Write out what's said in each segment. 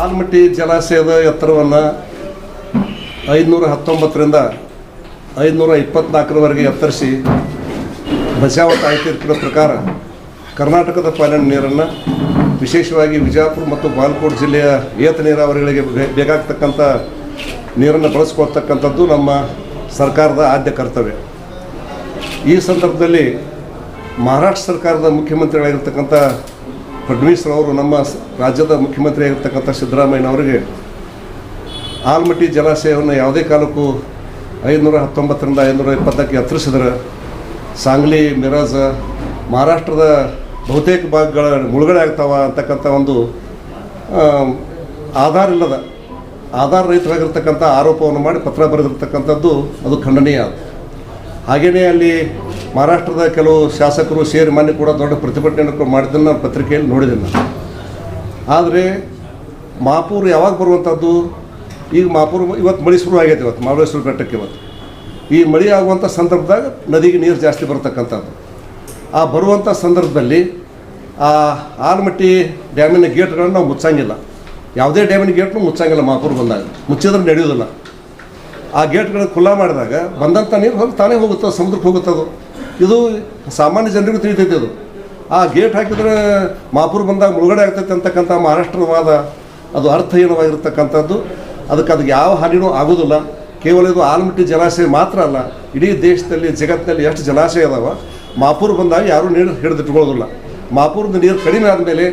ಆಲಮಟ್ಟಿ ಜಲಾಶಯದ ಎತ್ತರವನ್ನು 519ರಿಂದ 524ರವರೆಗೆ ಎತ್ತರಿಸಿ ಬಚಾವ್ ತೀರ್ಪಿನ ಪ್ರಕಾರ ಕರ್ನಾಟಕದ ಪಾಲಿನ ನೀರನ್ನು ವಿಶೇಷವಾಗಿ ವಿಜಯಪುರ ಮತ್ತು ಬಾಗಲಕೋಟೆ ಜಿಲ್ಲೆಯ ಏತ ನೀರಾವರಿಗಳಿಗೆ ಬೇಕಾಗ್ತಕ್ಕಂಥ ನೀರನ್ನು ಬಳಸ್ಕೊಳ್ತಕ್ಕಂಥದ್ದು ನಮ್ಮ ಸರ್ಕಾರದ ಆದ್ಯ ಕರ್ತವ್ಯ. ಈ ಸಂದರ್ಭದಲ್ಲಿ ಮಹಾರಾಷ್ಟ್ರ ಸರ್ಕಾರದ ಮುಖ್ಯಮಂತ್ರಿಗಳಾಗಿರ್ತಕ್ಕಂಥ ಫಡ್ನವೀಸ್ ಅವರು ನಮ್ಮ ರಾಜ್ಯದ ಮುಖ್ಯಮಂತ್ರಿ ಆಗಿರ್ತಕ್ಕಂಥ ಸಿದ್ದರಾಮಯ್ಯನವರಿಗೆ ಆಲಮಟ್ಟಿ ಜಲಾಶಯವನ್ನು ಯಾವುದೇ ಕಾಲಕ್ಕೂ 519ರಿಂದ 520ಕ್ಕೆ ಎತ್ತರಿಸಿದ್ರೆ ಸಾಂಗ್ಲಿ, ಮಿರಾಜ್, ಮಹಾರಾಷ್ಟ್ರದ ಬಹುತೇಕ ಭಾಗಗಳ ಮುಳುಗಡೆ ಆಗ್ತಾವ ಅಂತಕ್ಕಂಥ ಒಂದು ಆಧಾರ ರಹಿತವಾಗಿರ್ತಕ್ಕಂಥ ಆರೋಪವನ್ನು ಮಾಡಿ ಪತ್ರ ಬರೆದಿರ್ತಕ್ಕಂಥದ್ದು ಅದು ಖಂಡನೀಯ. ಹಾಗೆಯೇ ಅಲ್ಲಿ ಮಹಾರಾಷ್ಟ್ರದ ಕೆಲವು ಶಾಸಕರು ಸೇರಿ ಮಾನ್ಯ ಕೂಡ ದೊಡ್ಡ ಪ್ರತಿಭಟನೆಯನ್ನು ಮಾಡಿದ್ದನ್ನು ಪತ್ರಿಕೆಯಲ್ಲಿ ನೋಡಿದ್ದೀನಿ. ಆದರೆ ಮಹಾಪೂರ್ ಯಾವಾಗ ಬರುವಂಥದ್ದು? ಈಗ ಮಹಾಪೂರ್ ಇವತ್ತು ಮಳೆ ಶುರು ಆಗೈತೆ. ಇವತ್ತು ಮಹಾಬಲೇಶ್ವರ ಬೆಟ್ಟಕ್ಕೆ ಈ ಮಳೆ ಆಗುವಂಥ ಸಂದರ್ಭದಾಗ ನದಿಗೆ ನೀರು ಜಾಸ್ತಿ ಬರ್ತಕ್ಕಂಥದ್ದು. ಆ ಬರುವಂಥ ಸಂದರ್ಭದಲ್ಲಿ ಆ ಆಲಮಟ್ಟಿ ಡ್ಯಾಮಿನ ಗೇಟ್ಗಳನ್ನು ನಾವು ಮುಚ್ಚಂಗಿಲ್ಲ. ಯಾವುದೇ ಡ್ಯಾಮಿನ ಗೇಟ್ನು ಮುಚ್ಚಂಗಿಲ್ಲ. ಮಹಾಪೂರ್ ಬಂದಾಗ ಮುಚ್ಚಿದ್ರೆ ನಡೆಯೋದಿಲ್ಲ. ಆ ಗೇಟ್ಗಳನ್ನು ಖುಲ್ಲಾ ಮಾಡಿದಾಗ ಬಂದಂಥ ನೀರು ತಾನೇ ಹೋಗುತ್ತದೆ, ಸಮುದ್ರಕ್ಕೆ ಹೋಗುತ್ತದು. ಇದು ಸಾಮಾನ್ಯ ಜನರಿಗೂ ತಿಳಿತೈತೆ. ಆ ಗೇಟ್ ಹಾಕಿದರೆ ಮಹಾಪೂರ್ ಬಂದಾಗ ಮುಳುಗಡೆ ಆಗ್ತೈತೆ ಅಂತಕ್ಕಂಥ ಮಹಾರಾಷ್ಟ್ರದ ವಾದ ಅದು ಅರ್ಥಹೀನವಾಗಿರ್ತಕ್ಕಂಥದ್ದು. ಅದಕ್ಕೆ ಯಾವ ಹಾನಿಯೂ ಆಗೋದಿಲ್ಲ. ಕೇವಲ ಇದು ಆಲಮಟ್ಟಿ ಜಲಾಶಯ ಮಾತ್ರ ಅಲ್ಲ, ಇಡೀ ದೇಶದಲ್ಲಿ ಜಗತ್ತಿನಲ್ಲಿ ಎಷ್ಟು ಜಲಾಶಯ ಅದಾವ, ಮಹಾಪೂರ್ ಬಂದಾಗ ಯಾರೂ ನೀರು ಹಿಡಿದಿಟ್ಕೊಳ್ಳೋದಿಲ್ಲ. ಮಹಾಪೂರದ ನೀರು ಕಡಿಮೆ ಆದಮೇಲೆ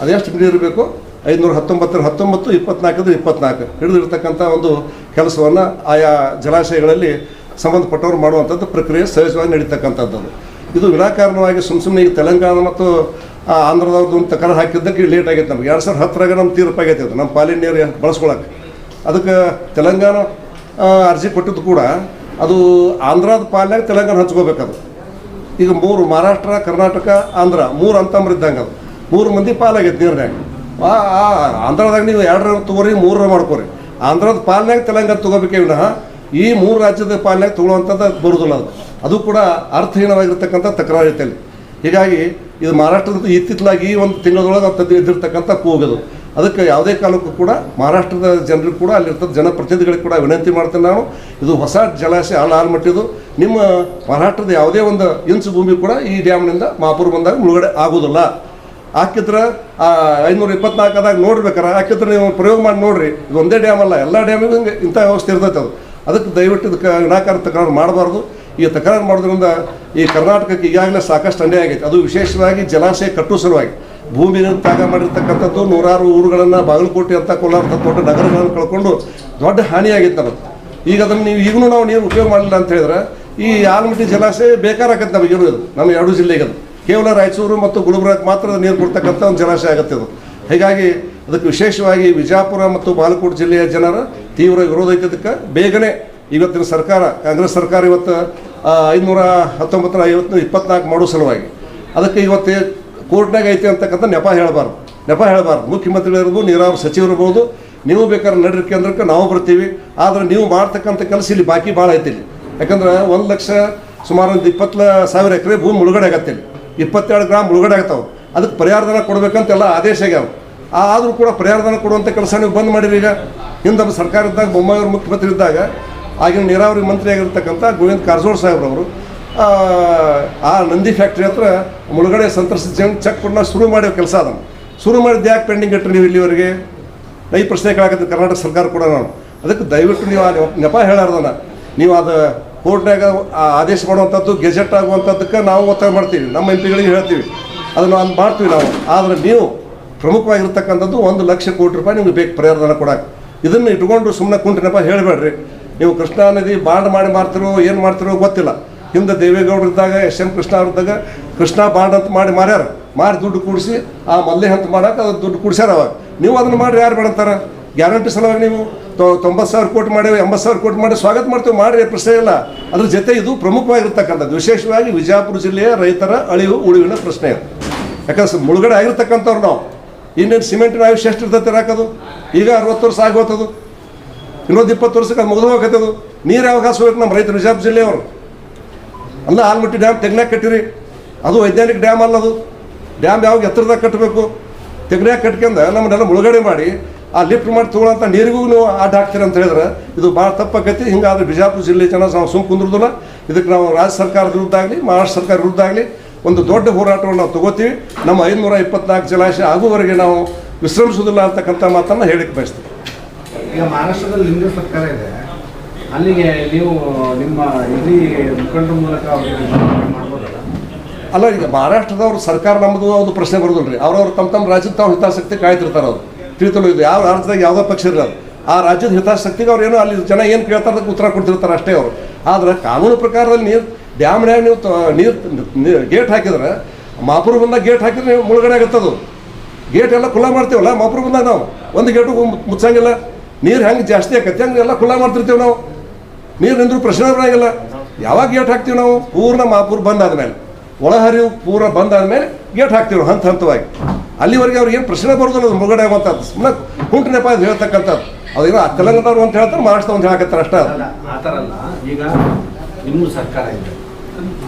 ಅದೆಷ್ಟು ನೀರು ಬೇಕು? 519, 19, 24 24 ಹಿಡಿದಿರ್ತಕ್ಕಂಥ ಒಂದು ಕೆಲಸವನ್ನು ಆಯಾ ಜಲಾಶಯಗಳಲ್ಲಿ ಸಂಬಂಧಪಟ್ಟವರು ಮಾಡುವಂಥದ್ದು ಪ್ರಕ್ರಿಯೆ ಸಹಜವಾಗಿ ನಡೀತಕ್ಕಂಥದ್ದು. ಇದು ವಿನಾಕಾರಣವಾಗಿ ಸುಮ್ಮನೆ ಈಗ ತೆಲಂಗಾಣ ಮತ್ತು ಆಂಧ್ರದವ್ರದ್ದು ಒಂದು ತಕರಾರು ಹಾಕಿದ್ದಕ್ಕೆ ಲೇಟ್ ಆಗೈತೆ. ನಮ್ಗೆ 2010ರಾಗ ನಮ್ಮ ತೀರ್ಪಾಗೈತೆ. ಅದು ನಮ್ಮ ಪಾಲಿನ ನೀರು ಬಳಸ್ಕೊಳಕ್ಕೆ. ಅದಕ್ಕೆ ತೆಲಂಗಾಣ ಅರ್ಜಿ ಕೊಟ್ಟಿದ್ದು ಕೂಡ ಅದು ಆಂಧ್ರದ ಪಾಲಿನಾಗ ತೆಲಂಗಾಣ ಹಂಚ್ಕೋಬೇಕದು. ಈಗ 3 ಮಹಾರಾಷ್ಟ್ರ, ಕರ್ನಾಟಕ, ಆಂಧ್ರ 3 ಅಂತಂಬರಿದ್ದಂಗೆ ಅದು 3 ಮಂದಿ ಪಾಲಾಗೈತೆ ನೀರಿನಾಗ. ಆಂಧ್ರದಾಗ ನೀವು 2 ತೊಗೋರಿ, 3 ಮಾಡ್ಕೋರಿ. ಆಂಧ್ರದ ಪಾಲಿನಾಗ ತೆಲಂಗಾಣ ತೊಗೋಬೇಕೇ ವಿನಃ ಈ 3 ರಾಜ್ಯದ ಪಾಲಿನಾಗ ತೊಗೊಳ್ಳೋವಂಥದ್ದು ಬರೋದಿಲ್ಲ. ಅದು ಕೂಡ ಅರ್ಥಹೀನವಾಗಿರ್ತಕ್ಕಂಥ ತಕರಾರು ಐತೆ ಅಲ್ಲಿ. ಹೀಗಾಗಿ ಇದು ಮಹಾರಾಷ್ಟ್ರದ ಇತ್ತಿತ್ತಲಾಗಿ ಈ ಒಂದು ತಿಂಗಳೊಳಗೆ ಅದು ಎದ್ದಿರ್ತಕ್ಕಂಥ ಕೂಗದು. ಅದಕ್ಕೆ ಯಾವುದೇ ಕಾಲಕ್ಕೂ ಕೂಡ ಮಹಾರಾಷ್ಟ್ರದ ಜನರಿಗೂ ಕೂಡ ಅಲ್ಲಿರ್ತದ ಜನಪ್ರತಿನಿಧಿಗಳಿಗೆ ಕೂಡ ವಿನಂತಿ ಮಾಡ್ತೇನೆ ನಾನು, ಇದು ಹೊಸ ಜಲಾಶಯ ಆಲಮಟ್ಟಿದು. ನಿಮ್ಮ ಮಹಾರಾಷ್ಟ್ರದ ಯಾವುದೇ ಒಂದು ಇಂಚು ಭೂಮಿ ಕೂಡ ಈ ಡ್ಯಾಮ್ನಿಂದ ಮಹಾಪೂರ್ ಬಂದಾಗ ಮುಳುಗಡೆ ಆಗೋದಿಲ್ಲ. ಹಾಕಿದ್ರೆ 524ದಾಗ ನೋಡ್ಬೇಕಾರೆ ಹಾಕಿದ್ರೆ ನೀವು ಪ್ರಯೋಗ ಮಾಡಿ ನೋಡಿರಿ. ಇದು ಒಂದೇ ಡ್ಯಾಮ್ ಅಲ್ಲ, ಎಲ್ಲ ಡ್ಯಾಮಿಗೂ ಇಂಥ ವ್ಯವಸ್ಥೆ ಇರ್ತೈತೆ. ಅದು ಅದಕ್ಕೆ ದಯವಿಟ್ಟು ಇದಕ್ಕೆ ವಿನಾಕಾರಣ ತಕರಾರು ಮಾಡಬಾರ್ದು. ಈ ತಕರಾರು ಮಾಡೋದ್ರಿಂದ ಈ ಕರ್ನಾಟಕಕ್ಕೆ ಈಗಾಗಲೇ ಸಾಕಷ್ಟು ಅನ್ಯಾಯ ಆಗೈತೆ. ಅದು ವಿಶೇಷವಾಗಿ ಜಲಾಶಯ ಕಟ್ಟುವ ಸಲುವಾಗಿ ಭೂಮಿಯನ್ನು ತ್ಯಾಗ ಮಾಡಿರ್ತಕ್ಕಂಥದ್ದು ನೂರಾರು ಊರುಗಳನ್ನು, ಬಾಗಲಕೋಟೆ ಅಂತ ಕೋಲಾರ ದೊಡ್ಡ ನಗರಗಳನ್ನು ಕಳ್ಕೊಂಡು ದೊಡ್ಡ ಹಾನಿಯಾಗಿತ್ತು ನಮಗೆ. ಈಗ ಅದನ್ನು ನೀವು ಈಗಲೂ ನಾವು ನೀರು ಉಪಯೋಗ ಮಾಡಲಿಲ್ಲ ಅಂತ ಹೇಳಿದ್ರೆ ಈ ಆಲಮಟ್ಟಿ ಜಲಾಶಯ ಬೇಕಾರಾಗತ್ತೆ ನಮಗೆ. ಇರೋದು ನಮ್ಮ 2 ಜಿಲ್ಲೆಗೆ ಅದು ಕೇವಲ ರಾಯಚೂರು ಮತ್ತು ಗುಲ್ಬರ್ಗಕ್ಕೆ ಮಾತ್ರ ನೀರು ಕೊಡ್ತಕ್ಕಂಥ ಒಂದು ಜಲಾಶಯ ಆಗುತ್ತೆ ಅದು. ಹೀಗಾಗಿ ಅದಕ್ಕೆ ವಿಶೇಷವಾಗಿ ವಿಜಯಪುರ ಮತ್ತು ಬಾಗಲಕೋಟೆ ಜಿಲ್ಲೆಯ ಜನರ ತೀವ್ರ ವಿರೋಧ ಐತೆ. ಅದಕ್ಕೆ ಬೇಗನೆ ಇವತ್ತಿನ ಸರ್ಕಾರ, ಕಾಂಗ್ರೆಸ್ ಸರ್ಕಾರ ಇವತ್ತು 519, 524 ಮಾಡೋ ಸಲುವಾಗಿ ಅದಕ್ಕೆ ಇವತ್ತು ಕೋರ್ಟ್ನಾಗ ಐತೆ ಅಂತಕ್ಕಂಥ ನೆಪ ಹೇಳಬಾರ್ದು. ಮುಖ್ಯಮಂತ್ರಿಗಳಿರ್ಬೋದು, ನೀರಾವರಿ ಸಚಿವರಿರ್ಬೋದು, ನೀವು ಬೇಕಾದ್ರೆ ನಡ್ರಿ ಕೇಂದ್ರಕ್ಕೆ ನಾವು ಬರ್ತೀವಿ. ಆದರೆ ನೀವು ಮಾಡ್ತಕ್ಕಂಥ ಕೆಲಸ ಇಲ್ಲಿ ಬಾಕಿ ಭಾಳ ಐತಿ ಇಲ್ಲಿ. ಯಾಕಂದ್ರೆ 1 ಲಕ್ಷ ಸುಮಾರು 20,000 ಎಕರೆ ಭೂಮಿ ಮುಳುಗಡೆ ಆಗತ್ತೆ. ಇಲ್ಲಿ 22 ಗ್ರಾಮ್ ಮುಳುಗಡೆ ಆಗ್ತಾವೆ. ಅದಕ್ಕೆ ಪರಿಹಾರಧನ ಕೊಡಬೇಕಂತೆಲ್ಲ ಆದೇಶ ಆಗ್ಯಾವ. ಆದರೂ ಕೂಡ ಪರಿಹಾರಧನ ಕೊಡುವಂಥ ಕೆಲಸ ನೀವು ಬಂದ್ ಮಾಡಿರಿ. ಈಗ ಹಿಂದೆ ನಮ್ಮ ಸರ್ಕಾರ ಇದ್ದಾಗ, ಬೊಮ್ಮಾಯಿಯವರು ಮುಖ್ಯಮಂತ್ರಿ ಇದ್ದಾಗ, ಆಗಿನ ನೀರಾವರಿ ಮಂತ್ರಿ ಆಗಿರ್ತಕ್ಕಂಥ ಗೋವಿಂದ ಕಾರಜೋಳ ಸಾಹೇಬ್ರವರು ಆ ನಂದಿ ಫ್ಯಾಕ್ಟ್ರಿ ಹತ್ರ ಮುಳುಗಡೆ ಸಂತ್ರಸ್ತ ಚೆಕ್ ಕೊಟ್ಟು ನಾವು ಶುರು ಮಾಡೋ ಕೆಲಸ ಅದನ್ನು ಶುರು ಮಾಡಿದ್ದು ಯಾಕೆ ಪೆಂಡಿಂಗ್ ಇಟ್ಟರೆ ನೀವು ಇಲ್ಲಿವರೆಗೆ? ಈ ಪ್ರಶ್ನೆ ಕೇಳಾಕತ್ತೆ ಕರ್ನಾಟಕ ಸರ್ಕಾರ ಕೂಡ. ನಾನು ಅದಕ್ಕೆ ದಯವಿಟ್ಟು ನೀವು ಆ ನೆಪ ಹೇಳಾರ್ದನ ನೀವು ಅದು ಕೋರ್ಟ್ನಾಗ ಆದೇಶ ಮಾಡುವಂಥದ್ದು, ಗೆಜೆಟ್ ಆಗುವಂಥದ್ದಕ್ಕೆ ನಾವು ಒತ್ತಾಯ ಮಾಡ್ತೀವಿ. ನಮ್ಮ MP ಗಳಿಗೆ ಹೇಳ್ತೀವಿ, ಅದನ್ನು ಮಾಡ್ತೀವಿ ನಾವು. ಆದರೆ ನೀವು ಪ್ರಮುಖವಾಗಿರ್ತಕ್ಕಂಥದ್ದು 1 ಲಕ್ಷ ಕೋಟಿ ರೂಪಾಯಿ ನಿಮ್ಗೆ ಬೇಕು ಪರಿಹಾರಧನ ಕೊಡೋಕೆ. ಇದನ್ನು ಇಟ್ಕೊಂಡು ಸುಮ್ಮನೆ ಕುಂಟ್ರಿ ನೆಪ ಹೇಳಬೇಡ್ರಿ. ನೀವು ಕೃಷ್ಣಾ ನದಿ ಬಾಂಡ್ ಮಾಡಿ ಮಾಡ್ತಿರೋ ಏನು ಮಾಡ್ತಿರೋ ಗೊತ್ತಿಲ್ಲ. ಹಿಂದೆ ದೇವೇಗೌಡರು ಇದ್ದಾಗ, SM ಕೃಷ್ಣ ಅವ್ರದ್ದಾಗ ಕೃಷ್ಣಾ ಬಾಂಡ್ ಅಂತ ಮಾರಿ ದುಡ್ಡು ಕೂಡಿಸಿ ಆ ಮಲ್ಲೆ ಅಂತ ಮಾಡೋಕೆ ಅದು ದುಡ್ಡು ಕೂಡಿಸ್ಯಾರ. ಅವಾಗ ನೀವು ಅದನ್ನು ಮಾಡಿರಿ, ಯಾರು ಬೇಡಂತಾರೆ? ಗ್ಯಾರಂಟಿ ಸಲುವಾಗಿ ನೀವು 90,000 ಕೋಟಿ ಮಾಡೇವಿ, 80,000 ಕೋಟಿ ಮಾಡಿ ಸ್ವಾಗತ ಮಾಡ್ತೇವೆ, ಮಾಡಿರಿ, ಪ್ರಶ್ನೆ ಇಲ್ಲ. ಅದ್ರ ಜೊತೆ ಇದು ಪ್ರಮುಖವಾಗಿರ್ತಕ್ಕಂಥದ್ದು ವಿಶೇಷವಾಗಿ ವಿಜಯಪುರ ಜಿಲ್ಲೆಯ ರೈತರ ಅಳಿವು ಉಳಿವಿನ ಪ್ರಶ್ನೆ. ಯಾಕಂದ್ರೆ ಮುಳುಗಡೆ ಆಗಿರ್ತಕ್ಕಂಥವ್ರು ನಾವು. ಇನ್ನೇನು ಸಿಮೆಂಟಿನ ಆಯುಷ್ಯ ಎಷ್ಟು ಇರ್ತೈತೆ ಹಾಕೋದು? ಈಗ 60 ವರ್ಷ ಆಗೋತದು, ಇನ್ನೊಂದು 20 ವರ್ಷಕ್ಕೆ ಅದು ಮುಗಿದು ಹೋಗ್ತದು. ನೀರು ಯಾವಾಗ ಹಾಸ್ಬೇಕು ನಮ್ಮ ರೈತರು ವಿಜಯಪುರ ಜಿಲ್ಲೆಯವರು? ಅಲ್ಲ ಆಲಮಟ್ಟಿ ಡ್ಯಾಮ್ ತೆಗ್ನಾಗ ಕಟ್ಟಿರಿ, ಅದು ವೈಜ್ಞಾನಿಕ ಡ್ಯಾಮ್ ಅಲ್ಲದು. ಡ್ಯಾಮ್ ಯಾವಾಗ ಎತ್ತರದಾಗ ಕಟ್ಟಬೇಕು, ತೆಗ್ನ್ಯಾಗ ಕಟ್ಕೊಂಡು ನಮ್ಮನ್ನೆಲ್ಲ ಮುಳುಗಡೆ ಮಾಡಿ ಆ ಲಿಫ್ಟ್ ಮಾಡಿ ತೊಗೊಳ್ಳೋಂಥ ನೀರಿಗೂ ನೀವು ಅಡ್ಡ ಹಾಕ್ತೀರಿ ಅಂತ ಹೇಳಿದ್ರೆ ಇದು ಭಾಳ ತಪ್ಪಾಗೈತಿ. ಹಿಂಗಾದ್ರೆ ಬಿಜಾಪುರ ಜಿಲ್ಲೆ ಜನ ನಾವು ಸುಮ್ಮ ಕುಂದ್ರದಿಲ್ಲ. ಇದಕ್ಕೆ ನಾವು ರಾಜ್ಯ ಸರ್ಕಾರದ ವಿರುದ್ಧ ಆಗಲಿ, ಮಹಾರಾಷ್ಟ್ರ ಸರ್ಕಾರ ವಿರುದ್ಧ ಆಗಲಿ ಒಂದು ದೊಡ್ಡ ಹೋರಾಟವನ್ನು ನಾವು ತಗೋತೀವಿ. ನಮ್ಮ 524 ಜಲಾಶಯ ಆಗುವವರೆಗೆ ನಾವು ವಿಶ್ರಮಿಸೋದಿಲ್ಲ ಅಂತಕ್ಕಂಥ ಮಾತನ್ನು ಹೇಳಿಕ್ಕೆ ಬಯಸ್ತೀವಿ. ಈಗ ಮಹಾರಾಷ್ಟ್ರದಲ್ಲಿ ನಿಮ್ಮದು ಸರ್ಕಾರ ಇದೆ, ಅಲ್ಲಿಗೆ ನೀವು ನಿಮ್ಮ ಇಲ್ಲಿ ಮುಖಂಡರ ಮೂಲಕ ಮಾಡ್ಬೋದಲ್ಲ? ಅಲ್ಲ, ಈಗ ಮಹಾರಾಷ್ಟ್ರದವ್ರು ಸರ್ಕಾರ ನಮ್ಮದು ಅದು ಪ್ರಶ್ನೆ ಬರೋದಿಲ್ಲ ರೀ. ಅವ್ರವ್ರು ತಮ್ಮ ರಾಜ್ಯದ ತಾವು ಹಿತಾಸಕ್ತಿ ಕಾಯ್ತಿರ್ತಾರೆ. ಅವ್ರು ತಿಳಿತಲು ಇದು ಯಾವ ರಾಜ್ಯದಾಗ ಯಾವುದೋ ಪಕ್ಷ ಇರೋದು ಆ ರಾಜ್ಯದ ಹಿತಾಸಕ್ತಿಗೆ ಅವ್ರು ಏನೋ ಅಲ್ಲಿ ಜನ ಏನು ಕೇಳ್ತಾರೆ ಅದಕ್ಕೆ ಉತ್ತರ ಕೊಡ್ತಿರ್ತಾರೆ ಅಷ್ಟೇ ಅವರು. ಆದ್ರೆ ಕಾನೂನು ಪ್ರಕಾರದಲ್ಲಿ ಡ್ಯಾಮ್ನ್ಯಾಗ ನೀವು ನೀರು ಗೇಟ್ ಹಾಕಿದ್ರೆ ಮಾಪುರ ಬಂದಾಗ ಗೇಟ್ ಹಾಕಿದ್ರೆ ನೀವು ಮುಳುಗಡೆ ಆಗುತ್ತದು. ಗೇಟ್ ಎಲ್ಲ ಖುಲ್ಲಾ ಮಾಡ್ತೀವಲ್ಲ ಮಾಪುರ ಬಂದಾಗ ನಾವು ಒಂದು ಗೇಟು ಮುಚ್ಚಂಗಿಲ್ಲ. ನೀರು ಹೆಂಗೆ ಜಾಸ್ತಿ ಆಕೈತಿ ಹಂಗೆ ಎಲ್ಲ ಖುಲ್ಲಾ ಮಾಡ್ತಿರ್ತೀವಿ ನಾವು. ನೀರು ನಿಂದ್ರೂ ಪ್ರಶ್ನೆ ಬರೋಂಗಿಲ್ಲ. ಯಾವಾಗ ಗೇಟ್ ಹಾಕ್ತೀವಿ ನಾವು? ಪೂರ್ಣ ಮಾಪುರ ಬಂದಾದ್ಮೇಲೆ, ಒಳಹರಿವು ಪೂರ ಬಂದಾದ್ಮೇಲೆ ಗೇಟ್ ಹಾಕ್ತೀವಿ ನಾವು ಹಂತ ಹಂತವಾಗಿ. ಅಲ್ಲಿವರೆಗೆ ಅವ್ರಿಗೆ ಏನು ಪ್ರಶ್ನೆ ಬರೋದಿಲ್ಲ ಅದು ಮುಳುಗಡೆ ಆಗುವಂಥದ್ದು. ಸುಮ್ಮನೆ ಕುಂಟು ನೆಪ ಅದು ಹೇಳ್ತಕ್ಕಂಥದ್ದು. ಅದೇನೋ ತೆಲಂಗಾಣದವ್ರು ಅಂತ ಹೇಳ್ತಾರೆ, ಮಹಾರಾಷ್ಟ್ರ ಅಂತ ಹೇಳಕತ್ತಾರೆ ಅಷ್ಟೇ. ಆ ಥರ ಅಲ್ಲ. ಈಗ ನಿಮ್ಮ ಸರ್ಕಾರ ಇದೆ,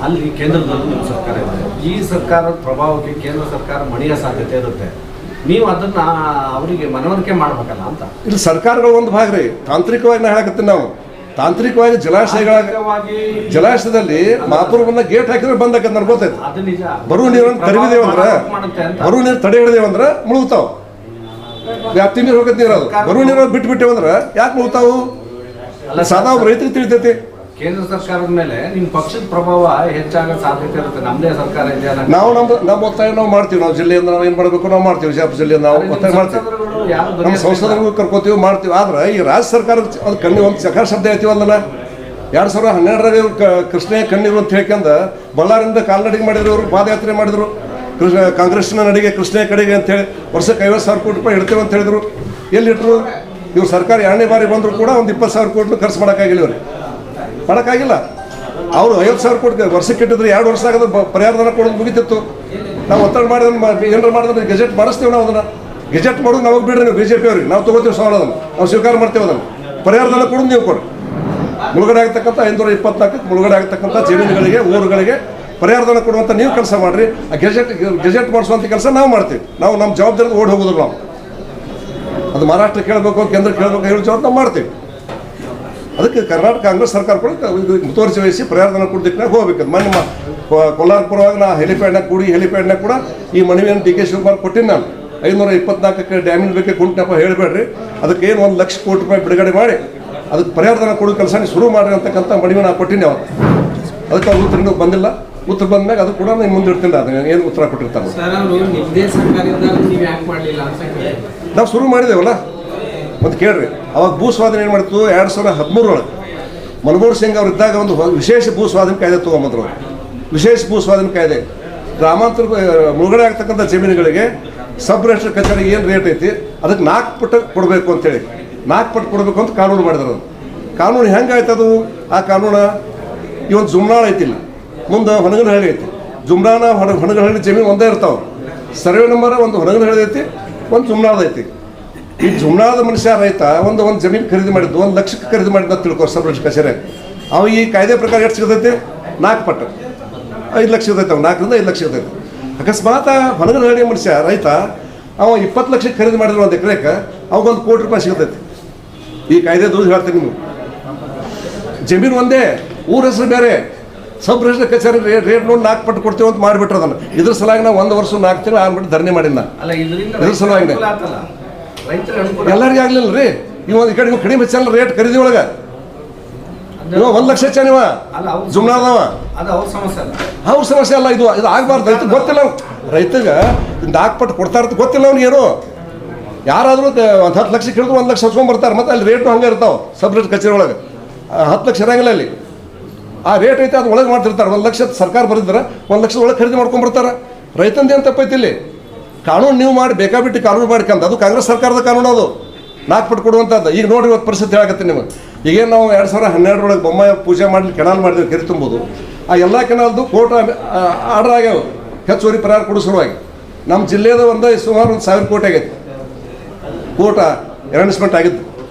ಅಲ್ಲಿ ಕೇಂದ್ರದಲ್ಲೂ ನಿಮ್ಮ ಸರ್ಕಾರ ಇದೆ. ಈ ಸರ್ಕಾರದ ಪ್ರಭಾವಕ್ಕೆ ಕೇಂದ್ರ ಸರ್ಕಾರ ಮಣಿಯ ಸಾಧ್ಯತೆ ಇರುತ್ತೆ. ನೀವು ಅದನ್ನ ಅವರಿಗೆ ಮನವರಿಕೆ ಮಾಡ್ಬೇಕಲ್ಲ ಅಂತ. ಇಲ್ಲಿ ಸರ್ಕಾರಗಳು ಒಂದು ಭಾಗ ರೀ. ತಾಂತ್ರಿಕವಾಗಿ ನಾ ಹೇಳಕತ್ತೀನಿ ನಾವು. ತಾಂತ್ರಿಕವಾಗಿ ಜಲಾಶಯದಲ್ಲಿ ಮಾಪುರವನ್ನ ಗೇಟ್ ಹಾಕಿದ್ರೆ ಬಂದ್ ಆಕತ್ ನನಗೆ ಗೊತ್ತಾಯ್ತು. ಬರುವ ನೀರನ್ನು ತಡೆದಿದೇವಂದ್ರೆ, ಬರುವ ನೀರು ತಡೆ ಹಿಡಿದೇವಂದ್ರೆ ಮುಳುಗ್ತಾವ. ವ್ಯಾಪ್ತಿ ನೀರು ಹೋಗತ್ ನೀರು ಅದು. ಬರುವ ನೀರು ಬಿಟ್ಟೇವಂದ್ರೆ ಯಾಕೆ ಮುಳುಗ್ತಾವು? ಸಾದಾ ಒಬ್ಬ ರೈತರಿಗೆ ತಿಳಿತೈತಿ. ಕೇಂದ್ರ ಸರ್ಕಾರದ ಮೇಲೆ ನಿಮ್ಮ ಪಕ್ಷದ ಪ್ರಭಾವ ಹೆಚ್ಚಾಗೋ ಸಾಧ್ಯತೆ ಇರುತ್ತೆ. ನಮ್ಮದೇ ಸರ್ಕಾರ ಇದೆ, ನಾವು ನಮ್ಮ ಒತ್ತಾಯ ನಾವು ಮಾಡ್ತೀವಿ. ನಾವು ಜಿಲ್ಲೆಯಿಂದ ನಾವು ಏನು ಮಾಡಬೇಕು ನಾವು ಮಾಡ್ತೀವಿ. ವಿಜಯಪುರ ಜಿಲ್ಲೆಯಿಂದ ನಾವು ಒತ್ತಾಯ ಮಾಡ್ತೀವಿ. ನಮ್ಮ ಸಂಸದರಿಗೂ ಕರ್ಕೋತೀವಿ, ಮಾಡ್ತೀವಿ. ಆದ್ರೆ ಈ ರಾಜ್ಯ ಸರ್ಕಾರ ಅದು ಕಣ್ಣಿ ಒಂದು ಸಕಾರ ಶಬ್ದ ಐತಿವಲ್ಲ. 2012 ಕೃಷ್ಣ ಕಣ್ಣೀರು ಅಂತ ಹೇಳ್ಕೊಂಡು ಬಳ್ಳಾರಿಯಿಂದ ಕಾಲ್ನಡಿಗೆ ಮಾಡಿದ್ರು, ಅವರು ಪಾದಯಾತ್ರೆ ಮಾಡಿದ್ರು. ಕಾಂಗ್ರೆಸ್ನ ನಡಿಗೆ ಕೃಷ್ಣ ಕಡೆಗೆ ಅಂತೇಳಿ ವರ್ಷಕ್ಕೆ 50,000 ಕೋಟಿ ರೂಪಾಯಿ ಇಡ್ತೇವೆ ಅಂತ ಹೇಳಿದ್ರು. ಎಲ್ಲಿಟ್ಟರು? ಇವ್ರು ಸರ್ಕಾರ 2ನೇ ಬಾರಿ ಬಂದರೂ ಕೂಡ ಒಂದು 20,000 ಕೋಟಿ ಖರ್ಚು ಮಾಡೋಕ್ಕಾಗಿಲ್ಲ. ಇವ್ರಿಗೆ ಮಾಡೋಕ್ಕಾಗಿಲ್ಲ. ಅವರು 50,000 ಕೋಟಿ ವರ್ಷಕ್ಕೆ ಇಟ್ಟಿದ್ರು. 2 ವರ್ಷ ಆಗೋದು ಪರಿಹಾರಧನ ಕೊಡೋದು ಮುಗಿತಿತ್ತು. ನಾವು ಒತ್ತಡ ಮಾಡಿದ್ರೆ ಏನಾರು ಮಾಡಿದ್ರೆ ಗೆಜೆಟ್ ಮಾಡಿಸ್ತೀವಿ. ನಾವು ಅದನ್ನು ಗೆಜೆಟ್ ಮಾಡೋದು ನಾವು ಬಿಡ್ರಿ. ನೀವು BJP ಅವ್ರಿಗೆ ನಾವು ತೊಗೋತೀವಿ ಸವಾಲನ್ನು, ನಾವು ಸ್ವೀಕಾರ ಮಾಡ್ತೀವಿ. ಅದನ್ನು ಪರಿಹಾರಧನ ಕೊಡೋದು ನೀವು ಕೊಡಿ. ಮುಳುಗಡೆ ಆಗ್ತಕ್ಕಂಥ 524 ಮುಳುಗಡೆ ಆಗ್ತಕ್ಕಂಥ ಜಮೀನುಗಳಿಗೆ, ಊರುಗಳಿಗೆ ಪರಿಹಾರಧನ ಕೊಡುವಂಥ ನೀವು ಕೆಲಸ ಮಾಡಿರಿ. ಆ ಗೆಜೆಟ್ ಮಾಡಿಸುವಂಥ ಕೆಲಸ ನಾವು ಮಾಡ್ತೀವಿ. ನಾವು ನಮ್ಮ ಜವಾಬ್ದಾರಿ ಓಡಿ ಹೋಗೋದಿಲ್ಲ. ನಾವು ಅದು ಮಹಾರಾಷ್ಟ್ರ ಕೇಳಬೇಕು, ಕೇಂದ್ರ ಕೇಳಬೇಕು, ಹೇಳೋ ಜವಾಬ್ದಾರಿ ನಾವು ಮಾಡ್ತೀವಿ. ಅದಕ್ಕೆ ಕರ್ನಾಟಕ ಕಾಂಗ್ರೆಸ್ ಸರ್ಕಾರ ಕೂಡ ಮುತುವರ್ಜಿ ವಹಿಸಿ ಪರಿಹಾರಧನ ಕೊಡೋದಕ್ಕೆ ಹೋಗ್ಬೇಕು. ಮೊನ್ನೆ ಕೊಲ್ಲಾರಪುರವಾಗಿ ನಾ ಹೆಲಿಪ್ಯಾಡ್ನಾಗ ಕೂಡ ಈ ಮನವಿಯನ್ನು DK ಶಿವಕುಮಾರ್ ಕೊಟ್ಟಿನಿ. ನಾನು 524 ಡ್ಯಾಮಿನ ಬಗ್ಗೆ ಕುಂಟು ಹೇಳಬೇಡ್ರಿ, ಅದಕ್ಕೆ ಏನು 1 ಲಕ್ಷ ಕೋಟಿ ರೂಪಾಯಿ ಬಿಡುಗಡೆ ಮಾಡಿ ಅದಕ್ಕೆ ಪರಿಹಾರಧನ ಕೊಡೋ ಕೆಲಸ ಶುರು ಮಾಡಿರಿ ಅಂತಕ್ಕಂಥ ಮನವಿ ನಾನು ಕೊಟ್ಟಿನಿ. ಅವತ್ತು ಅದಕ್ಕೆ ಅವ್ರು ಉತ್ತರ ಬಂದಿಲ್ಲ. ಉತ್ತರ ಬಂದ್ಮ್ಯಾಗ ಅದು ಕೂಡ ನಾನು ಮುಂದೆ ಇಡ್ತೀನಿ. ಅದನ್ನ ಏನು ಉತ್ತರ ಕೊಟ್ಟಿರ್ತಾರೆ ನಾವು ಶುರು ಮಾಡಿದೇವಲ್ಲ. ಮತ್ತು ಕೇಳ್ರಿ, ಅವಾಗ ಭೂ ಸ್ವಾಧೀನ ಏನು ಮಾಡ್ತು? 2013 ಮನಮೋಹನ್ ಸಿಂಗ್ ಅವ್ರು ಇದ್ದಾಗ ಒಂದು ವಿಶೇಷ ಭೂ ಸ್ವಾಧೀನ ಕಾಯ್ದೆ ತೊಗೊಂಬಂದ್ರು. ವಿಶೇಷ ಭೂ ಸ್ವಾಧೀನ ಕಾಯ್ದೆ ಗ್ರಾಮಾಂತರ ಮುಳುಗಡೆ ಆಗ್ತಕ್ಕಂಥ ಜಮೀನುಗಳಿಗೆ ಸಬ್ ರಿಜಿಸ್ಟರ್ ಕಚೇರಿಗೆ ಏನು ರೇಟ್ ಐತಿ ಅದಕ್ಕೆ 4 ಪಟ್ಟು ಕೊಡಬೇಕು ಅಂತೇಳಿ 4 ಪಟ್ಟು ಕೊಡಬೇಕು ಅಂತ ಕಾನೂನು ಮಾಡಿದ್ರು. ಅದು ಕಾನೂನು ಹೆಂಗಾಯ್ತು? ಅದು ಆ ಕಾನೂನು ಈ ಒಂದು ಜುಮ್ನಾಳ ಐತಿಲ್ಲ, ಮುಂದೆ ಹೊನಗನಹಳ್ಳಿ ಐತಿ. ಜುಮ್ನಾಳ ಹೊನಗನಹಳ್ಳಿ ಜಮೀನು ಒಂದೇ ಇರ್ತಾವೆ. ಸರ್ವೆ ನಂಬರ್ ಒಂದು ಹೊನಗನಹಳ್ಳಿ ಐತಿ, ಒಂದು ಜುಮ್ನಾಳದ ಐತಿ. ಈ ಜುಮ್ನಾಳದ ಮನುಷ್ಯ ರೈತ ಒಂದು ಜಮೀನು ಖರೀದಿ ಮಾಡಿದ್ದು 1 ಲಕ್ಷಕ್ಕೆ ಖರೀದಿ ಮಾಡಿದ್ದು ಅಂತ ತಿಳ್ಕೊ ಸಬ್ ರಿಜಿಸ್ಟರ್ ಕಚೇರಿಯಾಗ. ಅವ ಈ ಕಾಯ್ದೆ ಪ್ರಕಾರ ಎಷ್ಟು ಸಿಗತೈತಿ? 4 ಪಟ್ಟು 5 ಲಕ್ಷ ಸಿಗತೈತೆ. ಅವ್ 4ರಿಂದ 5 ಲಕ್ಷ ಸಿಗತೈತೆ. ಅಕಸ್ಮಾತ್ ಹೊನಗನಹಳ್ಳಿ ಮನುಷ್ಯ ರೈತ ಅವ 20 ಲಕ್ಷಕ್ಕೆ ಖರೀದಿ ಮಾಡಿದ್ರು 1 ಎಕರೆಗೆ, ಅವಾಗ 1 ಕೋಟಿ ರೂಪಾಯಿ ಸಿಗತೈತಿ. ಈ ಕಾಯ್ದೆ ದೂರ ಹೇಳ್ತೀನಿ ನೀವು. ಜಮೀನು ಒಂದೇ, ಊರ ಹೆಸರು ಬೇರೆ. ಸಬ್ ರಿಜಿಸ್ಟರ್ ಕಚೇರಿ ರೇಟ್ ನೋಡಿ 4 ಪಟ್ಟು ಕೊಡ್ತೀವಿ ಅಂತ ಮಾಡಿಬಿಟ್ರು. ಅದನ್ನು ಇದ್ರ ಸಲುವಾಗಿ ನಾವು 1 ವರ್ಷ 4 ತಿಂಗಳು ಆಗ್ಬಿಟ್ಟು ಧರಣಿ ಮಾಡಿನ. ಇದ್ರ ಸಲುವಾಗಿ ಎಲ್ಲರಿಗೂ ಆಗ್ಲಿಲ್ಲ ರೀ. ಇವಾಗ ಈ ಕಡೆ ಕಡಿಮೆ ಹೆಚ್ಚಲ್ಲ ರೇಟ್ ಖರೀದಿ ಒಳಗೆ. ಇವ 1 ಲಕ್ಷ ಹೆಚ್ಚ ನೀವ ಜುಮ್ನಾದವ, ಅವ್ರ ಸಮಸ್ಯೆ ಅಲ್ಲ. ಇದು ಆಗಬಾರ್ದು. ರೈತ ಗೊತ್ತಿಲ್ಲ, ರೈತಗೆ 4 ಪಟ್ಟು ಕೊಡ್ತಾ ಇರ್ತ ಗೊತ್ತಿಲ್ಲ ಅವ್ನಿಗೆ. ಏನು ಯಾರಾದರೂ 10 ಲಕ್ಷ ಕೇಳಿದ್ರು 1 ಲಕ್ಷ ಹಚ್ಕೊಂಡ್ಬರ್ತಾರೆ. ಮತ್ತು ಅಲ್ಲಿ ರೇಟು ಹಂಗೆ ಇರ್ತಾವೆ. ಸಬ್ ರಿಜಿಸ್ಟರ್ ಕಚೇರಿ ಒಳಗೆ 10 ಲಕ್ಷ ಇರಂಗಿಲ್ಲ. ಅಲ್ಲಿ ಆ ರೇಟ್ ಐತೆ, ಅದು ಒಳಗೆ ಮಾಡ್ತಿರ್ತಾರೆ. 1 ಲಕ್ಷ ಸರ್ಕಾರ ಬರೆದ್ರೆ 1 ಲಕ್ಷದ ಒಳಗೆ ಖರೀದಿ ಮಾಡ್ಕೊಂಡ್ಬರ್ತಾರೆ. ರೈತಂದು ಏನು ತಪ್ಪೈತಿ ಇಲ್ಲಿ? ಕಾನೂನು ನೀವು ಮಾಡಿ ಬೇಕಾಬಿಟ್ಟು ಕಾನೂನು ಮಾಡ್ಕಂತ, ಅದು ಕಾಂಗ್ರೆಸ್ ಸರ್ಕಾರದ ಕಾನೂನು. ಅದು 4 ಪಟ್ಟು ಕೊಡುವಂಥದ್ದು. ಈಗ ನೋಡಿ ಇವತ್ತು ಪರಿಸ್ಥಿತಿ ಹೇಳಕತ್ತೀನಿ ನಿಮಗೆ. ಈಗೇನು ನಾವು 2012 ಬೊಮ್ಮಾಯಿ ಪೂಜೆ ಮಾಡಲಿ ಕೆನಾಲ್ ಮಾಡಿದ್ವಿ, ಕೆರೆ ತುಂಬೋದು. ಆ ಎಲ್ಲ ಕೆನಾಲ್ದು ಕೋರ್ಟ್ ಆರ್ಡರ್ ಆಗ್ಯಾವ ಹೆಚ್ಚುವರಿ ಪರಿಹಾರ ಕೊಡೋ ಸಲುವಾಗಿ. ನಮ್ಮ ಜಿಲ್ಲೆಯದ ಸುಮಾರು 1,000 ಕೋಟಿ ಆಗೈತಿ. ಕೋರ್ಟ್ ಅನೌನ್ಸ್ಮೆಂಟ್ ಆಗಿದ್ದು.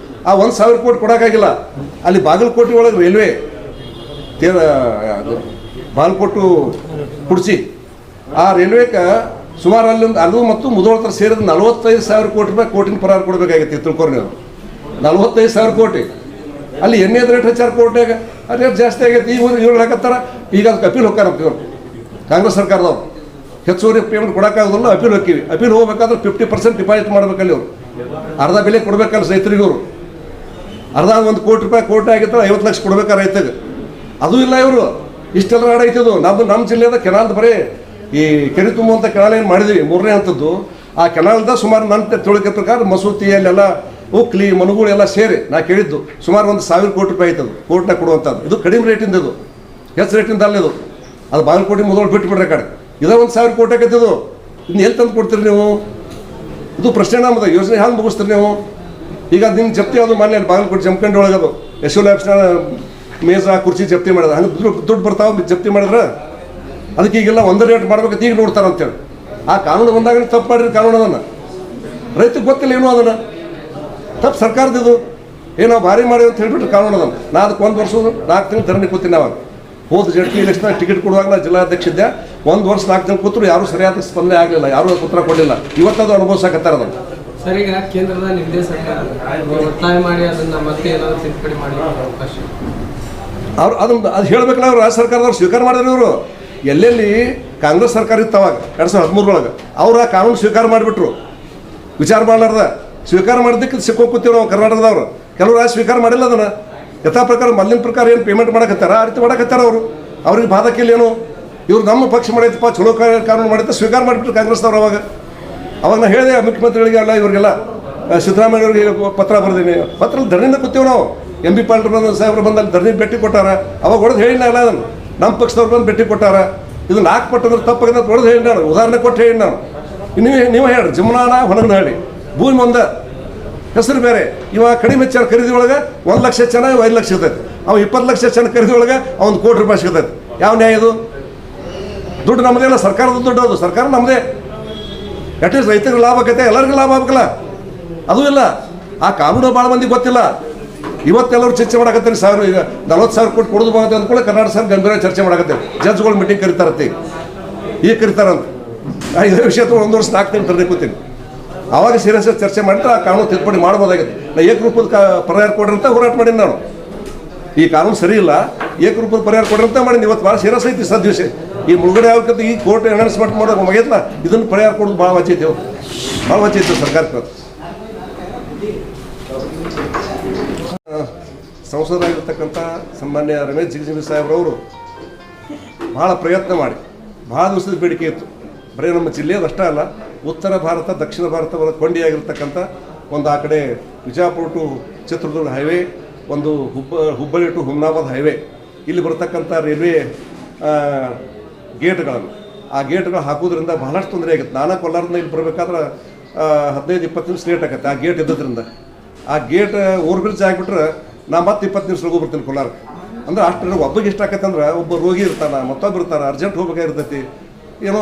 ಆ 1,000 ಕೋಟಿ ಕೊಡೋಕ್ಕಾಗಿಲ್ಲ. ಅಲ್ಲಿ ಬಾಗಲಕೋಟೆ ಒಳಗೆ ರೈಲ್ವೆ ಬಾಗಲಕೋಟು ಕುಡ್ಸಿ ಆ ರೈಲ್ವೆಗೆ ಸುಮಾರು ಅಲ್ಲಿಂದ ಅದು ಮತ್ತು ಮುಧೋಳ ಹತ್ರ ಸೇರಿದ 45,000 ಕೋಟಿ ರೂಪಾಯಿ ಕೋಟಿನ ಪರಾರ ಕೊಡಬೇಕಾಗಿತ್ತು ತಿಳ್ಕೊರಿ ನೀವು. 45,000 ಕೋಟಿ. ಅಲ್ಲಿ ಎಣ್ಣೆದ ರೇಟ್ ಹೆಚ್ಚಾರು ಕೋಟಿಯಾಗ ಆ ರೇಟ್ ಜಾಸ್ತಿ ಆಗೈತಿ. ಈಗ ಇವ್ರು ಹಾಕತ್ತಾರ. ಈಗ ಅದಕ್ಕೆ ಅಪೀಲ್ ಹೋಗ್ತಾರಂತ ಇವ್ರು ಕಾಂಗ್ರೆಸ್ ಸರ್ಕಾರದವ್ರು. ಹೆಚ್ಚುವರಿ ಪೇಮೆಂಟ್ ಕೊಡೋಕ್ಕಾಗೋದಿಲ್ಲ, ಅಪೀಲ್ ಹೋಗ್ತೀವಿ. ಅಪೀಲ್ ಹೋಗ್ಬೇಕಾದ್ರೆ 50% ಡಿಪಾಸಿಟ್ ಮಾಡ್ಬೇಕಲ್ಲಿ ಅವ್ರು. ಅರ್ಧ ಬೆಲೆ ಕೊಡ್ಬೇಕಲ್ಲ ರೈತರಿಗೆ ಅವರು. ಅರ್ಧ 1 ಕೋಟಿ ರೂಪಾಯಿ ಕೋಟಿ ಆಗಿತ್ತು 50 ಲಕ್ಷ ಕೊಡ್ಬೇಕಾ ರೈತಗೆ. ಅದು ಇಲ್ಲ ಇವರು. ಇಷ್ಟೆಲ್ಲ ಆಡೈತಿದ್ದು ನಮ್ಮ ಜಿಲ್ಲೆದ ಕೆನಾಲ್ದು ಬರೀ ಈ ಕೆರೆ ತುಂಬುವಂಥ ಕೆನಾಲ್ ಏನು ಮಾಡಿದ್ವಿ 3ನೇ ಹಂತದ್ದು. ಆ ಕೆನಾಲ್ದ ಸುಮಾರು ನನ್ನ ತಿಳುವಳಿಕೆ ಪ್ರಕಾರ ಮಸೂತಿ ಅಲ್ಲೆಲ್ಲ ಉಕ್ಲಿ ಮನುಗಳು ಎಲ್ಲ ಸೇರಿ ನಾ ಕೇಳಿದ್ದು ಸುಮಾರು 1,000 ಕೋಟಿ ರೂಪಾಯಿ ಆಯ್ತದು ಕೋರ್ಟ್ನಾಗ ಕೊಡುವಂಥದ್ದು. ಇದು ಕಡಿಮೆ ರೇಟಿಂದ, ಇದು ಹೆಚ್ಚು ರೇಟಿಂದ ಅಲ್ಲಿದು. ಅದು ಬಾಗಲಕೋಟೆ ಮೊದಲು ಬಿಟ್ಟುಬಿಡ್ರೆ ಕಡೆ ಇದೇ 1,000 ಕೋಟಿ ಆಗತ್ತಿದ್ದು. ಇನ್ನು ಎಲ್ಲಿ ತಂದು ಕೊಡ್ತೀರಿ ನೀವು? ಇದು ಪ್ರಶ್ನೆ ನಮ್ಮದು. ಯೋಜನೆ ಹ್ಯಾಂಗೆ ಮುಗಿಸ್ತೀರಿ ನೀವು? ಈಗ ನಿಮ್ಮ ಜಪ್ತಿ ಅದು ಮಾನ್ಯ ಬಾಗಲಕೋಟೆ ಜಮಖಂಡಿ ಒಳಗದು ಯಶೋಲ್ ಆಫೀಸ್ನ ಮೇಜ ಕುರ್ಚಿ ಜಪ್ತಿ ಮಾಡಿದ್ರೆ ಹಂಗೆ ದುಡ್ಡು ಬರ್ತಾವೆ ಜಪ್ತಿ ಮಾಡಿದ್ರೆ ಅದಕ್ಕೆ ಈಗೆಲ್ಲ ಒಂದು ರೇಟ್ ಮಾಡ್ಬೇಕಂತ ಈಗ ನೋಡ್ತಾರೆ ಅಂತೇಳಿ. ಆ ಕಾನೂನು ಬಂದಾಗ ತಪ್ಪು ಮಾಡಿರಿ ಕಾನೂನು ಅದನ್ನು. ರೈತಗೆ ಗೊತ್ತಿಲ್ಲ ಏನೋ ಅದನ್ನು. ತಪ್ಪು ಸರ್ಕಾರದಿದು ಏನೋ ಭಾರಿ ಮಾಡಿ ಅಂತ ಹೇಳ್ಬಿಟ್ರೆ ಕಾನೂನು ಅದನ್ನು. ನಾ ಅದಕ್ಕೆ 1 ವರ್ಷ 4 ತಿಂಗಳು ಧರಣಿ ಕೂತೀನಿ. ಅವಾಗ ಹೋದ ಜಡ್ಪಿ ಎಲೆಕ್ಷನ್ ಟಿಕೆಟ್ ಕೊಡುವಾಗ ನಾ ಜಿಲ್ಲಾಧ್ಯಕ್ಷ ಇದ್ದೆ. 1 ವರ್ಷ 4 ತಿಂಗಳು ಕೂತರು ಯಾರೂ ಸರಿಯಾದ ಸ್ಪಂದನೆ ಆಗಲಿಲ್ಲ, ಯಾರೂ ಉತ್ತರ ಕೊಡಲಿಲ್ಲ. ಇವತ್ತದು ಅನುಭವಿಸಕತ್ತಾರ ಅದನ್ನು. ಸರ್, ಈಗ ಕೇಂದ್ರದ ನಿರ್ದೇಶಕ ಒತ್ತಾಯ ಮಾಡಿ ಅದನ್ನು ಮತ್ತೆ ಏನಾದರೂ ತಿದ್ದುಪಡಿ ಮಾಡಿ ಅವಕಾಶ ಅವ್ರು ಅದನ್ನು ಅದು ಹೇಳಬೇಕಲ್ಲ. ಅವ್ರು ರಾಜ್ಯ ಸರ್ಕಾರದವ್ರು ಸ್ವೀಕಾರ ಮಾಡಿದ್ರು. ಇವರು ಎಲ್ಲೆಲ್ಲಿ ಕಾಂಗ್ರೆಸ್ ಸರ್ಕಾರ ಇತ್ತು ಅವಾಗ 2013 ಒಳಗೆ ಅವ್ರು ಆ ಕಾನೂನು ಸ್ವೀಕಾರ ಮಾಡಿಬಿಟ್ರು. ವಿಚಾರ ಮಾಡಲಾರ್ದ ಸ್ವೀಕಾರ ಮಾಡಿದ್ದಕ್ಕೆ ಸಿಕ್ಕೋಗ್ತೀವಿ ನಾವು ಕರ್ನಾಟಕದವರು. ಕೆಲವರು ರಾಜ್ಯ ಸ್ವೀಕಾರ ಮಾಡಿಲ್ಲ ಅದನ್ನು. ಯಥಾ ಪ್ರಕಾರ ಮೊದಲಿನ ಪ್ರಕಾರ ಏನು ಪೇಮೆಂಟ್ ಮಾಡಕತ್ತಾರ ಆ ರೀತಿ ಮಾಡಕತ್ತಾರ ಅವರು. ಅವ್ರಿಗೆ ಬಾಧಕಿಲ್ಲ ಏನು. ಇವ್ರು ನಮ್ಮ ಪಕ್ಷ ಮಾಡೈತಪ್ಪ ಚಲೋ ಕಾನೂನು ಮಾಡಿದ್ದೆ ಸ್ವೀಕಾರ ಮಾಡಿಬಿಟ್ರು ಕಾಂಗ್ರೆಸ್ದವ್ರು. ಅವಾಗ ನಾ ಹೇಳಿದೆ ಮುಖ್ಯಮಂತ್ರಿಗಳಿಗೆ ಅಲ್ಲ ಇವರಿಗೆಲ್ಲ ಸಿದ್ದರಾಮಯ್ಯವ್ರಿಗೆ ಪತ್ರ ಬರೆದೀನಿ. ಪತ್ರ ಧರಣಿಯಿಂದ ಕೂತೀವಿ ನಾವು. MP ಪಾಟೀಲ್ ಸಾಹೇಬ್ರು ಬಂದಲ್ಲಿ ಧರಣಿ ಭೇಟಿ ಕೊಟ್ಟಾರ. ಅವಾಗ ಹೊಡೆದು ಹೇಳಿ ನಾನು ಅದನ್ನು ನಮ್ಮ ಪಕ್ಷದವ್ರು ಬಂದು ಭೇಟಿ ಕೊಟ್ಟಾರ. ಇದು 4 ಪಟ್ಟು ಅಂದ್ರೆ ತಪ್ಪಾಗಿದೆ ಅಂತ ಹೊಡೆದು ಹೇಳಿ ನಾನು ಉದಾಹರಣೆ ಕೊಟ್ಟು ಹೇಳಿ ನಾನು. ನೀವು ಹೇಳ್ರಿ ಜಮುನಾನ ಹೊನಗನಹಳ್ಳಿ ಭೂಮಿ ಮುಂದೆ ಹೆಸರು ಬೇರೆ. ಇವಾಗ ಕಡಿಮೆ ಹೆಚ್ಚು ಖರೀದಿ ಒಳಗೆ 1 ಲಕ್ಷ ಚೆನ್ನಾಗಿ 5 ಲಕ್ಷ ಸಿಗ್ತೈತೆ. ಅವ 20 ಲಕ್ಷ ಚೆನ್ನಾಗಿ ಖರೀದಿ ಒಳಗೆ 1 ಕೋಟಿ ರೂಪಾಯಿ ಸಿಗ್ತೈತೆ. ಯಾವ ನ್ಯಾಯ ಇದು? ದುಡ್ಡು ನಮ್ಮದೇ ಅಲ್ಲ, ಸರ್ಕಾರದ ದುಡ್ಡು. ಅದು ಸರ್ಕಾರ ನಮ್ಮದೇ. ಅಟ್ಲೀಸ್ಟ್ ರೈತರಿಗೆ ಲಾಭ ಆಕೈತೆ, ಎಲ್ಲರಿಗೂ ಲಾಭ ಆಗ್ಬೇಕಲ್ಲ. ಅದು ಇಲ್ಲ. ಆ ಕಾನೂನು ಭಾಳ ಮಂದಿಗೆ ಗೊತ್ತಿಲ್ಲ. ಇವತ್ತೆಲ್ಲರೂ ಚರ್ಚೆ ಮಾಡಕತ್ತೀರಿ. ಈಗ 40,000 ಕೋಟಿ ಕೊಡೋದು ಬಾಗುತ್ತೆ ಅಂದ್ಕೊಳ್ಳಿ ಕರ್ನಾಟಕ ಸರ್ಕಾರ ಗಂಭೀರ ಚರ್ಚೆ ಮಾಡಕತ್ತೇವೆ. ಜಡ್ಜ್ಗಳು ಮೀಟಿಂಗ್ ಕರಿತಾರತ್ತಿ ಈಗ ಕರಿತಾರಂತ. ಇದೇ ವಿಷಯ 1 ವರ್ಷ 4 ತಿಂಗಳು ತರದೇ ಕೂತೀನಿ. ಆವಾಗ ಸೀರಿಯಸ್ ಚರ್ಚೆ ಮಾಡಿದ್ರೆ ಆ ಕಾನೂನು ತಿದ್ದುಪಡಿ ಮಾಡ್ಬೋದಾಗಿತ್ತು. ನಾ ಏಕರೂಪದ ಪರಿಹಾರ ಕೊಡ್ರಿ ಅಂತ ಹೋರಾಟ ಮಾಡೀನಿ ನಾನು. ಈ ಕಾನೂನು ಸರಿ ಇಲ್ಲ, ಏಕರೂಪದ ಪರಿಹಾರ ಕೊಡ್ರಿ ಅಂತ ಮಾಡೀನಿ. ಇವತ್ತು ಭಾಳ ಸೀರಿಯಸ್ ಐತಿ ಸದ್ವಿಷಯ. ಈ ಮುಳುಗಡೆ ಆಗಬೇಕಂತ ಈ ಕೋರ್ಟ್ ಅನೌನ್ಸ್ಮೆಂಟ್ ಮಾಡೋದು ಮಗೈತಲ್ಲ, ಇದನ್ನು ಪರಿಹಾರ ಕೊಡೋದು ಭಾಳ ವಚ್ಚೈತಿ. ಭಾಳ ವಚ್ಚೈತಿ ಸರ್ಕಾರಕ್ಕೆ. ಸಂಸದರಾಗಿರ್ತಕ್ಕಂಥ ಸನ್ಮಾನ್ಯ ರಮೇಶ್ ಜಿಗಜಿಣಗಿ ಸಾಹೇಬ್ರವರು ಭಾಳ ಪ್ರಯತ್ನ ಮಾಡಿ ಭಾಳ ದಿವಸದ ಬೇಡಿಕೆ ಇತ್ತು. ಬರೀ ನಮ್ಮ ಜಿಲ್ಲೆಯದಷ್ಟೇ ಅಲ್ಲ, ಉತ್ತರ ಭಾರತ ದಕ್ಷಿಣ ಭಾರತದ ಕೊಂಡಿಯಾಗಿರ್ತಕ್ಕಂಥ ಒಂದು ಆ ಕಡೆ ವಿಜಯಪುರ ಟು ಚಿತ್ರದುರ್ಗ ಹೈವೇ, ಒಂದು ಹುಬ್ಬಳ್ಳಿ ಟು ಹುಮ್ನಾಬಾದ್ ಹೈವೇ, ಇಲ್ಲಿ ಬರ್ತಕ್ಕಂಥ ರೈಲ್ವೆ ಗೇಟ್ಗಳನ್ನು ಆ ಗೇಟ್ಗಳು ಹಾಕೋದ್ರಿಂದ ಬಹಳಷ್ಟು ತೊಂದರೆ ಆಗುತ್ತೆ. ನಾನು ಕೊಲ್ಲಾರದಿಂದ ಇಲ್ಲಿ ಬರಬೇಕಾದ್ರೆ 15-20 ನಿಮಿಷ ಲೇಟ್ ಆಗುತ್ತೆ ಆ ಗೇಟ್ ಇದ್ದದ್ರಿಂದ. ಆ ಗೇಟ್ ಓವರ್ ಬ್ರಿಡ್ಜ್ ಆಗಿಬಿಟ್ರೆ ನಾ ಮತ್ತೆ 20 ನಿಮಿಷ ಹೋಗ್ಬಿಡ್ತೀನಿ ಕೋಲಾರಕ್ಕೆ. ಅಂದ್ರೆ ಅಷ್ಟು ನನಗೆ ಒಬ್ಬಗೆ ಇಷ್ಟ ಆಕೈತೆ ಅಂದ್ರೆ ಒಬ್ಬ ರೋಗಿ ಇರ್ತಾನೆ, ಮತ್ತೊಬ್ಬರು ಇರ್ತಾನೆ, ಅರ್ಜೆಂಟ್ ಹೋಗ್ಬೇಕಾಗಿರ್ತೈತಿ, ಏನೋ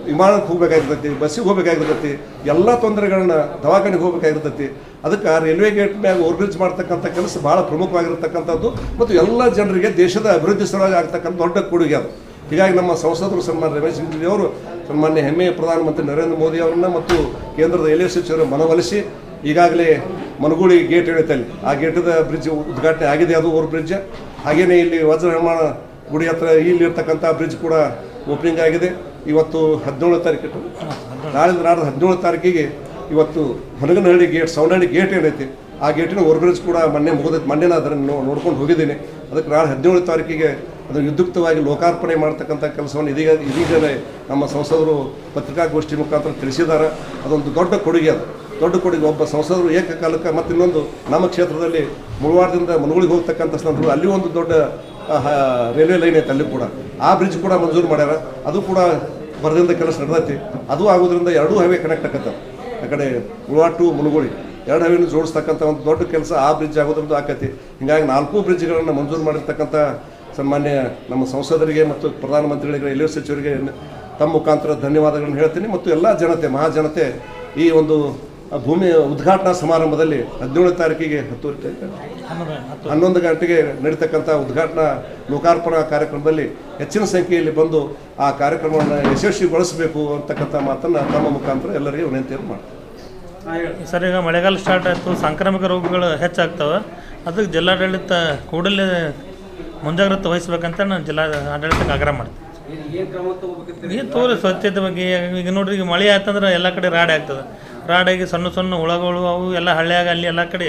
ವಿಮಾನಕ್ಕೆ ಹೋಗ್ಬೇಕಾಗಿರ್ತೈತಿ, ಬಸ್ಸಿಗೆ ಹೋಗ್ಬೇಕಾಗಿರ್ತೈತಿ, ಎಲ್ಲ ತೊಂದರೆಗಳನ್ನ ದವಾಖಾನೆಗೆ ಹೋಗ್ಬೇಕಾಗಿರ್ತೈತಿ. ಅದಕ್ಕೆ ರೈಲ್ವೆ ಗೇಟ್ ಮ್ಯಾಗ ಓವರ್ ಬ್ರಿಡ್ಜ್ ಮಾಡ್ತಕ್ಕಂಥ ಕೆಲಸ ಭಾಳ ಪ್ರಮುಖವಾಗಿರ್ತಕ್ಕಂಥದ್ದು ಮತ್ತು ಎಲ್ಲ ಜನರಿಗೆ ದೇಶದ ಅಭಿವೃದ್ಧಿ ಸಲುವಾಗಿ ಆಗ್ತಕ್ಕಂಥ ದೊಡ್ಡ ಕೊಡುಗೆ ಅದು. ಹೀಗಾಗಿ ನಮ್ಮ ಸಂಸದರು ಸನ್ಮಾನ್ಯ ರಮೇಶ್ ಜಿಗಜಿಣಗಿ ಅವರು ಸನ್ಮಾನ್ಯ ಹೆಮ್ಮೆಯ ಪ್ರಧಾನಮಂತ್ರಿ ನರೇಂದ್ರ ಮೋದಿ ಅವರನ್ನ ಮತ್ತು ಕೇಂದ್ರದ ರೈಲ್ವೆ ಸಚಿವರು ಮನವೊಲಿಸಿ ಈಗಾಗಲೇ ಮನಗೂಳಿ ಗೇಟ್ ಹೇಳಿತಲ್ಲಿ ಆ ಗೇಟದ ಬ್ರಿಡ್ಜ್ ಉದ್ಘಾಟನೆ ಆಗಿದೆ. ಅದು ಓವರ್ ಬ್ರಿಡ್ಜ್. ಹಾಗೆಯೇ ಇಲ್ಲಿ ವಜ್ರ ನಿರ್ಮಾಣ ಗುಡಿ ಹತ್ರ ಇಲ್ಲಿರ್ತಕ್ಕಂಥ ಬ್ರಿಡ್ಜ್ ಕೂಡ ಓಪನಿಂಗ್ ಆಗಿದೆ. ಇವತ್ತು 17 ತಾರೀಕು, ನಾಡಿದ್ದು 17 ತಾರೀಕಿಗೆ ಇವತ್ತು ಹೊನಗನಹಳ್ಳಿ ಗೇಟ್, ಸವನಹಳ್ಳಿ ಗೇಟ್ ಏನೈತಿ ಆ ಗೇಟಿನ ಓವರ್ ಬ್ರಿಡ್ಜ್ ಕೂಡ ಮೊನ್ನೆ ನಾನು ಅದನ್ನು ನೋಡ್ಕೊಂಡು ಹೋಗಿದ್ದೀನಿ. ಅದಕ್ಕೆ ನಾಳೆ 17 ತಾರೀಕಿಗೆ ಅದನ್ನು ವಿದ್ಯುಕ್ತವಾಗಿ ಲೋಕಾರ್ಪಣೆ ಮಾಡ್ತಕ್ಕಂಥ ಕೆಲಸವನ್ನು ಇದೀಗಲೇ ನಮ್ಮ ಸಂಸದರು ಪತ್ರಿಕಾಗೋಷ್ಠಿ ಮುಖಾಂತರ ತಿಳಿಸಿದ್ದಾರೆ. ಅದೊಂದು ದೊಡ್ಡ ಕೊಡುಗೆ. ಅದು ದೊಡ್ಡ ಕೊಡುಗೆ. ಒಬ್ಬ ಸಂಸದರು ಏಕಕಾಲಕ್ಕೆ ಮತ್ತು ಇನ್ನೊಂದು ನಮ್ಮ ಕ್ಷೇತ್ರದಲ್ಲಿ ಮುಳವಾಡದಿಂದ ಮನಗುಳಿಗೆ ಹೋಗ್ತಕ್ಕಂಥ ಸಂದರ್ಭ ಅಲ್ಲಿ ಒಂದು ದೊಡ್ಡ ರೈಲ್ವೆ ಲೈನ್ ಐತೆ, ಅಲ್ಲಿ ಕೂಡ ಆ ಬ್ರಿಡ್ಜ್ ಕೂಡ ಮಂಜೂರು ಮಾಡ್ಯಾರ. ಅದು ಕೂಡ ಬರದಿಂದ ಕೆಲಸ ನಡೆದೈತಿ. ಅದು ಆಗೋದ್ರಿಂದ 2 ಹೈವೇ ಕನೆಕ್ಟ್ ಆಕತ್ತೆ. ಆ ಕಡೆ ಮುಳವಾಡ ಟು ಮನಗುಳಿ 2 ಹೈವೇನು ಜೋಡಿಸ್ತಕ್ಕಂಥ ಒಂದು ದೊಡ್ಡ ಕೆಲಸ ಆ ಬ್ರಿಡ್ಜ್ ಆಗೋದ್ರಿಂದ ಆಕೈತಿ. ಹೀಗಾಗಿ 4 ಬ್ರಿಡ್ಜ್ಗಳನ್ನು ಮಂಜೂರು ಮಾಡಿರ್ತಕ್ಕಂಥ ಸನ್ಮಾನ್ಯ ನಮ್ಮ ಸಂಸದರಿಗೆ ಮತ್ತು ಪ್ರಧಾನಮಂತ್ರಿಗಳಿಗೆ, ರೈಲ್ವೆ ಸಚಿವರಿಗೆ ತಮ್ಮ ಮುಖಾಂತರ ಧನ್ಯವಾದಗಳನ್ನು ಹೇಳ್ತೀನಿ. ಮತ್ತು ಎಲ್ಲ ಜನತೆ, ಮಹಾಜನತೆ ಈ ಒಂದು ಆ ಭೂಮಿ ಉದ್ಘಾಟನಾ ಸಮಾರಂಭದಲ್ಲಿ 17ನೇ ತಾರೀಕಿಗೆ 11 ಗಂಟೆಗೆ ನಡೀತಕ್ಕಂಥ ಉದ್ಘಾಟನಾ ಲೋಕಾರ್ಪಣಾ ಕಾರ್ಯಕ್ರಮದಲ್ಲಿ ಹೆಚ್ಚಿನ ಸಂಖ್ಯೆಯಲ್ಲಿ ಬಂದು ಆ ಕಾರ್ಯಕ್ರಮವನ್ನು ಯಶಸ್ವಿಗೊಳಿಸಬೇಕು ಅಂತಕ್ಕಂಥ ಮಾತನ್ನು ತಮ್ಮ ಮುಖಾಂತರ ಎಲ್ಲರಿಗೆ ವಿನಂತಿಯನ್ನು ಮಾಡ್ತಾರೆ. ಸರ್, ಈಗ ಮಳೆಗಾಲ ಸ್ಟಾರ್ಟ್ ಆಯಿತು, ಸಾಂಕ್ರಾಮಿಕ ರೋಗಗಳು ಹೆಚ್ಚಾಗ್ತವೆ. ಅದಕ್ಕೆ ಜಿಲ್ಲಾಡಳಿತ ಕೂಡಲೇ ಮುಂಜಾಗ್ರತೆ ವಹಿಸ್ಬೇಕಂತ ನಾನು ಜಿಲ್ಲಾ ಆಡಳಿತಕ್ಕೆ ಆಗ್ರಹ ಮಾಡ್ತೀನಿ. ಏನು ತೋರಿ ಸ್ವಚ್ಛತೆ ಬಗ್ಗೆ ಈಗ ನೋಡ್ರಿ, ಈಗ ಮಳೆ ಆಯ್ತಂದ್ರೆ ಎಲ್ಲ ಕಡೆ ರಾಡಿ ಆಗ್ತದೆ. ರಾಡಾಗಿ ಸಣ್ಣ ಸಣ್ಣ ಹುಳಗಳು ಅವು ಎಲ್ಲ ಹಳ್ಳಿಯಾಗ ಅಲ್ಲಿ ಎಲ್ಲ ಕಡೆ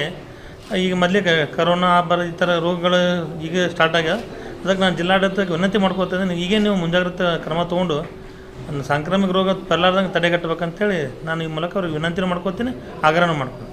ಈಗ ಮೊದಲಿಗೆ ಕರೋನಾ ಈ ಥರ ರೋಗಗಳು ಈಗ ಸ್ಟಾರ್ಟ್ ಆಗ್ಯಾವ. ಅದಕ್ಕೆ ನಾನು ಜಿಲ್ಲಾಡಳಿತಕ್ಕೆ ವಿನಂತಿ ಮಾಡ್ಕೋತಿದ್ದೀನಿ, ಈಗೇ ನೀವು ಮುಂಜಾಗ್ರತೆ ಕ್ರಮ ತೊಗೊಂಡು ಸಾಂಕ್ರಾಮಿಕ ರೋಗ ಬರಲಾರ್ದಂಗೆ ತಡೆಗಟ್ಟಬೇಕಂತೇಳಿ ನಾನು ಈ ಮೂಲಕ ಅವ್ರಿಗೆ ವಿನಂತಿನೂ ಮಾಡ್ಕೋತೀನಿ, ಆಗ್ರಹನೂ ಮಾಡ್ತೀನಿ.